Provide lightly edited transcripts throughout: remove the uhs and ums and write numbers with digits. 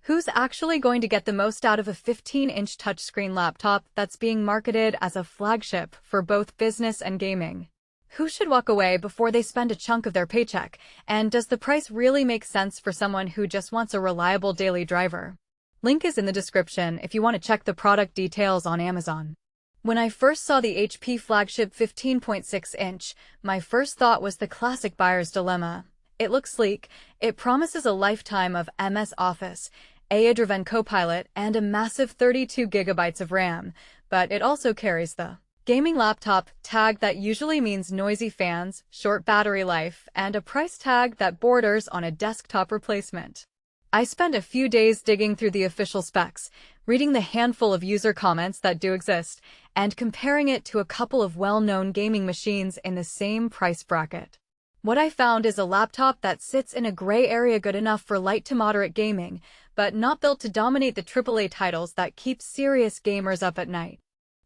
Who's actually going to get the most out of a 15-inch touchscreen laptop that's being marketed as a flagship for both business and gaming? Who should walk away before they spend a chunk of their paycheck? And does the price really make sense for someone who just wants a reliable daily driver? Link is in the description if you want to check the product details on Amazon. When I first saw the HP Flagship 15.6-inch, my first thought was the classic buyer's dilemma. It looks sleek, it promises a lifetime of MS Office, AI-driven Copilot, and a massive 32 gigabytes of RAM, but it also carries the gaming laptop tag that usually means noisy fans, short battery life, and a price tag that borders on a desktop replacement. I spent a few days digging through the official specs, reading the handful of user comments that do exist, and comparing it to a couple of well-known gaming machines in the same price bracket. What I found is a laptop that sits in a gray area, good enough for light to moderate gaming, but not built to dominate the AAA titles that keep serious gamers up at night.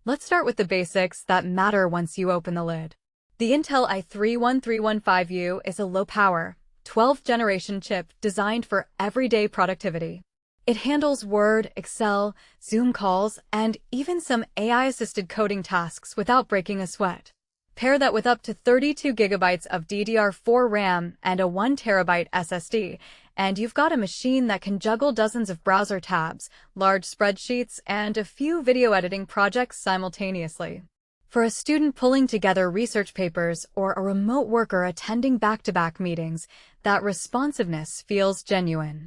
Let's start with the basics that matter once you open the lid. The Intel i3-1315U is a low-power, 12th generation chip designed for everyday productivity. It handles Word, Excel, Zoom calls, and even some AI-assisted coding tasks without breaking a sweat. Pair that with up to 32 gigabytes of DDR4 RAM and a 1 terabyte SSD, and you've got a machine that can juggle dozens of browser tabs, large spreadsheets, and a few video editing projects simultaneously. For a student pulling together research papers or a remote worker attending back-to-back meetings, that responsiveness feels genuine.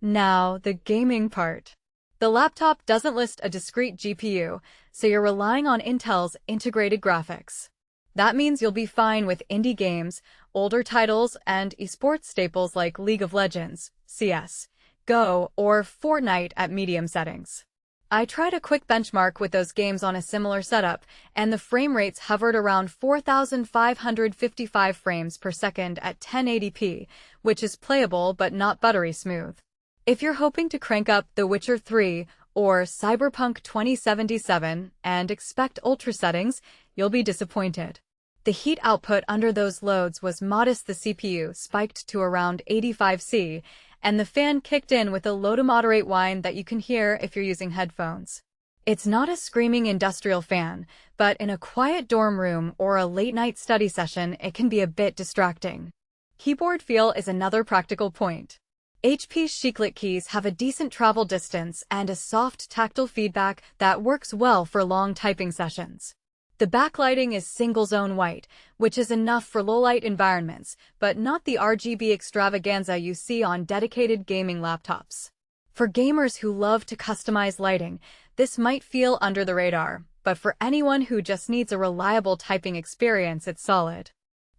Now, the gaming part. The laptop doesn't list a discrete GPU, so you're relying on Intel's integrated graphics. That means you'll be fine with indie games, older titles, and esports staples like League of Legends, CS, Go, or Fortnite at medium settings. I tried a quick benchmark with those games on a similar setup, and the frame rates hovered around 4,555 frames per second at 1080p, which is playable but not buttery smooth. If you're hoping to crank up The Witcher 3 or Cyberpunk 2077 and expect ultra settings, you'll be disappointed. The heat output under those loads was modest. The CPU spiked to around 85°C, and the fan kicked in with a low to moderate whine that you can hear if you're using headphones. It's not a screaming industrial fan, but in a quiet dorm room or a late-night study session, it can be a bit distracting. Keyboard feel is another practical point. HP's chiclet keys have a decent travel distance and a soft tactile feedback that works well for long typing sessions. The backlighting is single-zone white, which is enough for low-light environments, but not the RGB extravaganza you see on dedicated gaming laptops. For gamers who love to customize lighting, this might feel under the radar, but for anyone who just needs a reliable typing experience, it's solid.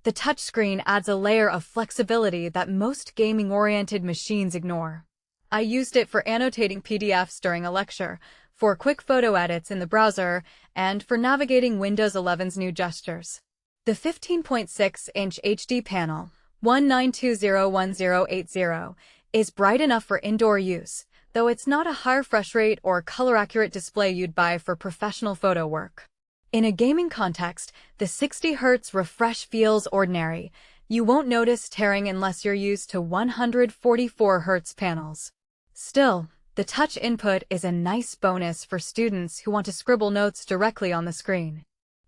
The touchscreen adds a layer of flexibility that most gaming-oriented machines ignore. I used it for annotating PDFs during a lecture, for quick photo edits in the browser, and for navigating Windows 11's new gestures. The 15.6-inch HD panel, 19201080, is bright enough for indoor use, though it's not a high refresh rate or color-accurate display you'd buy for professional photo work. In a gaming context, the 60 Hz refresh feels ordinary. You won't notice tearing unless you're used to 144 Hz panels. Still, the touch input is a nice bonus for students who want to scribble notes directly on the screen.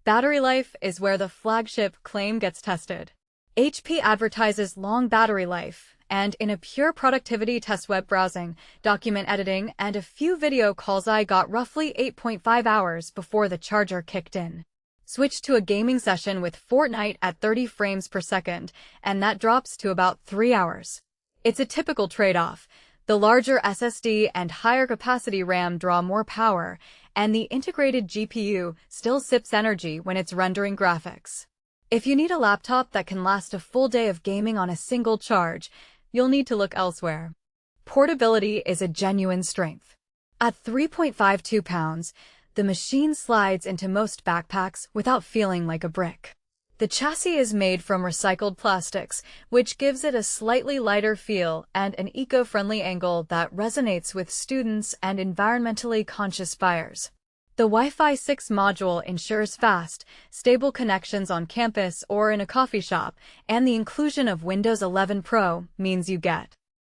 Battery life is where the flagship claim gets tested. HP advertises long battery life, and in a pure productivity test, web browsing, document editing, and a few video calls, I got roughly 8.5 hours before the charger kicked in. Switch to a gaming session with Fortnite at 30 frames per second, and that drops to about 3 hours. It's a typical trade-off. The larger SSD and higher capacity RAM draw more power, and the integrated GPU still sips energy when it's rendering graphics. If you need a laptop that can last a full day of gaming on a single charge, you'll need to look elsewhere. Portability is a genuine strength. At 3.52 pounds, the machine slides into most backpacks without feeling like a brick. The chassis is made from recycled plastics, which gives it a slightly lighter feel and an eco-friendly angle that resonates with students and environmentally conscious buyers. The Wi-Fi 6 module ensures fast, stable connections on campus or in a coffee shop, and the inclusion of Windows 11 Pro means you get